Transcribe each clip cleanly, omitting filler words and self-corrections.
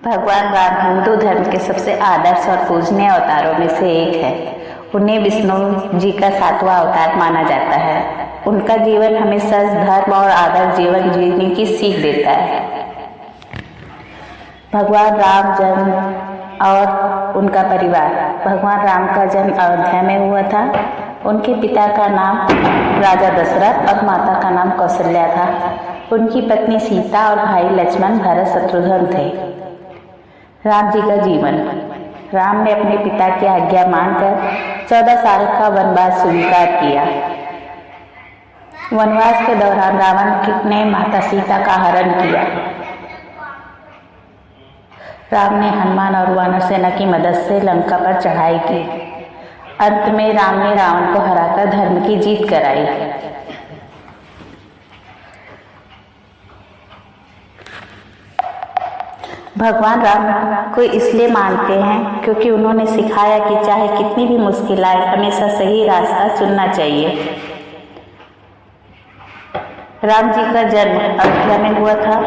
भगवान राम हिंदू धर्म के सबसे आदर्श और पूजनीय अवतारों में से एक है। उन्हें विष्णु जी का 7वां अवतार माना जाता है। उनका जीवन हमें सच, धर्म और आदर्श जीवन जीने की सीख देता है। भगवान राम जन्म और उनका परिवार। भगवान राम का जन्म अयोध्या में हुआ था। उनके पिता का नाम राजा दशरथ और माता का नाम कौशल्या था। उनकी पत्नी सीता और भाई लक्ष्मण, भरत, शत्रुघ्न थे। राम जी का जीवन। राम ने अपने पिता की आज्ञा मानकर 14 साल का वनवास स्वीकार किया। वनवास के दौरान रावण ने माता सीता का हरण किया। राम ने हनुमान और वानर सेना की मदद से लंका पर चढ़ाई की। अंत में राम ने रावण को हराकर धर्म की जीत कराई। भगवान राम को इसलिए मानते हैं क्योंकि उन्होंने सिखाया कि चाहे कितनी भी मुश्किल आए, हमेशा सही रास्ता चुनना चाहिए। राम जी का जन्म अयोध्या में हुआ था।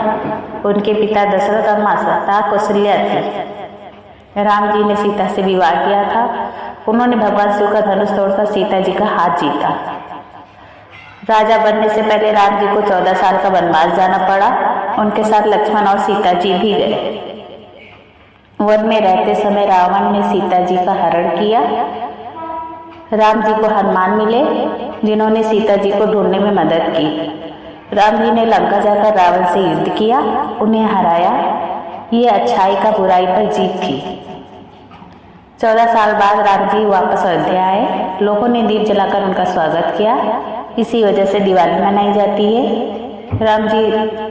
उनके पिता दशरथ और माता कौशल्या थी। राम जी ने सीता से विवाह किया था। उन्होंने भगवान शिव का धनुष तोड़कर सीता जी का हाथ जीता। राजा बनने से पहले राम जी को 14 साल का वनवास जाना पड़ा। उनके साथ लक्ष्मण और सीता जी भी गए। वन में रहते समय रावण ने सीता जी का हरण किया। राम जी को हनुमान मिले, जिन्होंने सीता जी को ढूंढने में मदद की। राम जी ने लंका जाकर रावण से युद्ध किया, उन्हें हराया। ये अच्छाई का बुराई पर जीत थी। 14 साल बाद राम जी वापस अयोध्या आए। लोगों ने दीप जलाकर उनका स्वागत किया। इसी वजह से दिवाली मनाई जाती है। राम जी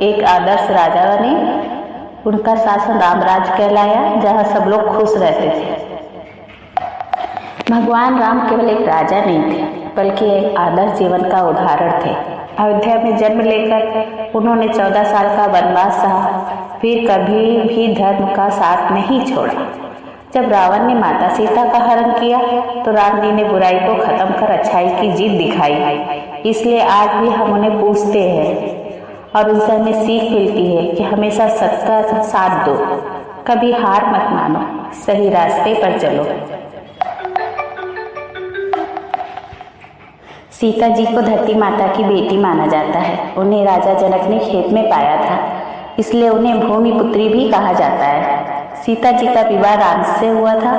एक आदर्श राजा बने। उनका शासन रामराज कहलाया, जहाँ सब लोग खुश रहते थे। भगवान राम केवल एक राजा नहीं थे, बल्कि एक आदर्श जीवन का उदाहरण थे। अयोध्या में जन्म लेकर उन्होंने 14 साल का वनवास सहा, फिर कभी भी धर्म का साथ नहीं छोड़ा। जब रावण ने माता सीता का हरण किया तो राम जी ने बुराई को खत्म कर अच्छाई की जीत दिखाई। इसलिए आज भी हम उन्हें पूजते हैं और उनसे हमें सीख मिलती है कि हमेशा सत्य का साथ दो, कभी हार मत मानो, सही रास्ते पर चलो। सीता जी को धरती माता की बेटी माना जाता है। उन्हें राजा जनक ने खेत में पाया था, इसलिए उन्हें भूमि पुत्री भी कहा जाता है। सीता जी का विवाह राम से हुआ था।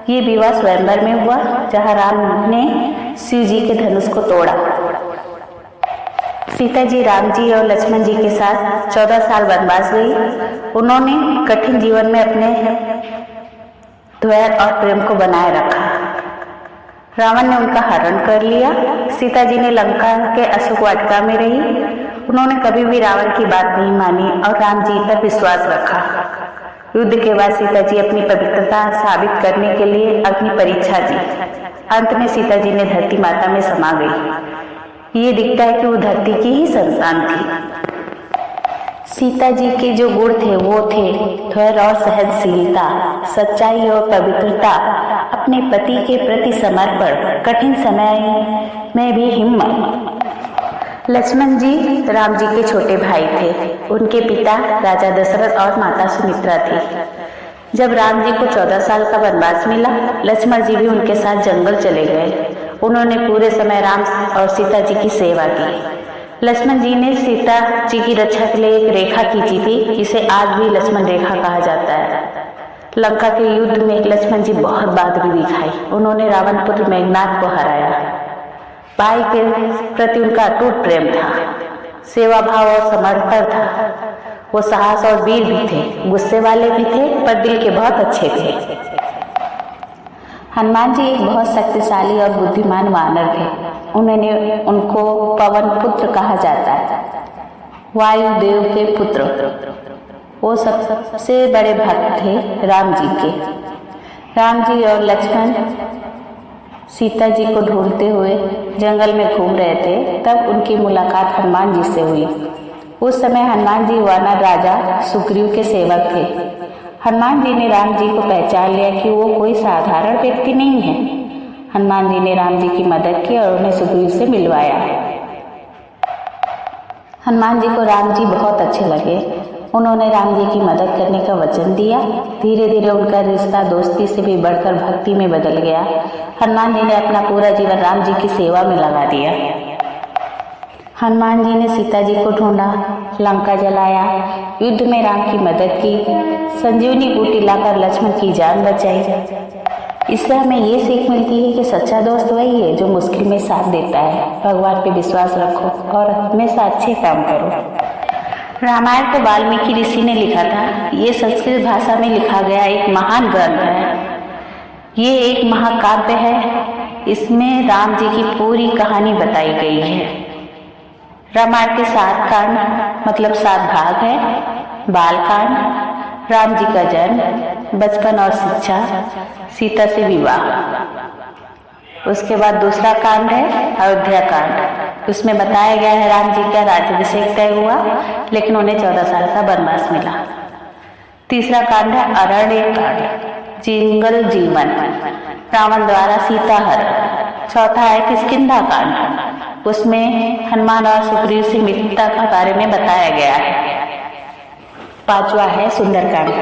ये विवाह स्वयंवर में हुआ, जहाँ राम ने शिव जी के धनुष को तोड़ा। सीता जी राम जी और लक्ष्मण जी के साथ 14 साल वनवास गई। उन्होंने कठिन जीवन में अपने धैर्य और प्रेम को बनाए रखा। रावण ने उनका हरण कर लिया। सीता जी ने लंका के अशोक वाटिका में रही। उन्होंने कभी भी रावण की बात नहीं मानी और राम जी पर विश्वास रखा। युद्ध के बाद सीता जी अपनी पवित्रता साबित करने के लिए अग्नि परीक्षा दी। अंत में सीता जी ने धरती माता में समा गई। ये दिखता है कि वो धरती की ही संतान थी। सीता जी के जो गुण थे वो थे धैर्य और सहनशीलता, सच्चाई और पवित्रता, अपने पति के प्रति समर्पण, कठिन समय में भी हिम्मत। लक्ष्मण जी राम जी के छोटे भाई थे। उनके पिता राजा दशरथ और माता सुमित्रा थी। जब राम जी को 14 साल का वनवास मिला, लक्ष्मण जी भी उनके साथ जंगल चले गए। उन्होंने पूरे समय राम और सीता जी की सेवा की। लक्ष्मण जी ने सीता जी की रक्षा के लिए एक रेखा खींची थी, जिसे आज भी लक्ष्मण रेखा कहा जाता है। लंका के युद्ध में लक्ष्मण जी बहुत बहादुरी दिखाई। उन्होंने रावण पुत्र मेघनाद को हराया। भाई के प्रति उनका अटूट प्रेम था, सेवा भाव और समर्पण था। वो साहस और वीर भी थे, गुस्से वाले भी थे, पर दिल के बहुत अच्छे थे। हनुमान जी एक बहुत शक्तिशाली और बुद्धिमान वानर थे। उनको पवन पुत्र कहा जाता है, वायुदेव के पुत्र। वो सबसे बड़े भक्त थे राम जी के। राम जी और लक्ष्मण सीता जी को ढूंढते हुए जंगल में घूम रहे थे, तब उनकी मुलाकात हनुमान जी से हुई। उस समय हनुमान जी वानर राजा सुग्रीव के सेवक थे। हनुमान जी ने राम जी को पहचान लिया कि वो कोई साधारण व्यक्ति नहीं है। हनुमान जी ने राम जी की मदद की और उन्हें सुग्रीव से मिलवाया। हनुमान जी को राम जी बहुत अच्छे लगे। उन्होंने राम जी की मदद करने का वचन दिया। धीरे धीरे उनका रिश्ता दोस्ती से भी बढ़कर भक्ति में बदल गया। हनुमान जी ने अपना पूरा जीवन राम जी की सेवा में लगा दिया। हनुमान जी ने सीता जी को ढूंढा, लंका जलाया, युद्ध में राम की मदद की, संजीवनी बूटी लाकर लक्ष्मण की जान बचाई। इससे हमें ये सीख मिलती है कि सच्चा दोस्त वही है जो मुश्किल में साथ देता है। भगवान पे विश्वास रखो और हमेशा अच्छे काम करो। रामायण को वाल्मीकि ऋषि ने लिखा था। ये संस्कृत भाषा में लिखा गया एक महान ग्रंथ है। ये एक महाकाव्य है। इसमें राम जी की पूरी कहानी बताई गई है। रामायण के 7 कांड मतलब 7 भाग है। बालकांड, राम जी का जन्म, बचपन और शिक्षा, सीता से विवाह। उसके बाद दूसरा कांड है अयोध्या कांड। उसमें बताया गया है राम जी का राज्याभिषेक तय हुआ, लेकिन उन्हें 14 साल का वनवास मिला। तीसरा कांड है अरण्य कांड, जंगल जीवन, रावण द्वारा सीता हरण। चौथा है किष्किंधा कांड। उसमें हनुमान और सुग्रीव से मित्रता के बारे में बताया गया है। 5वां है सुंदरकांड।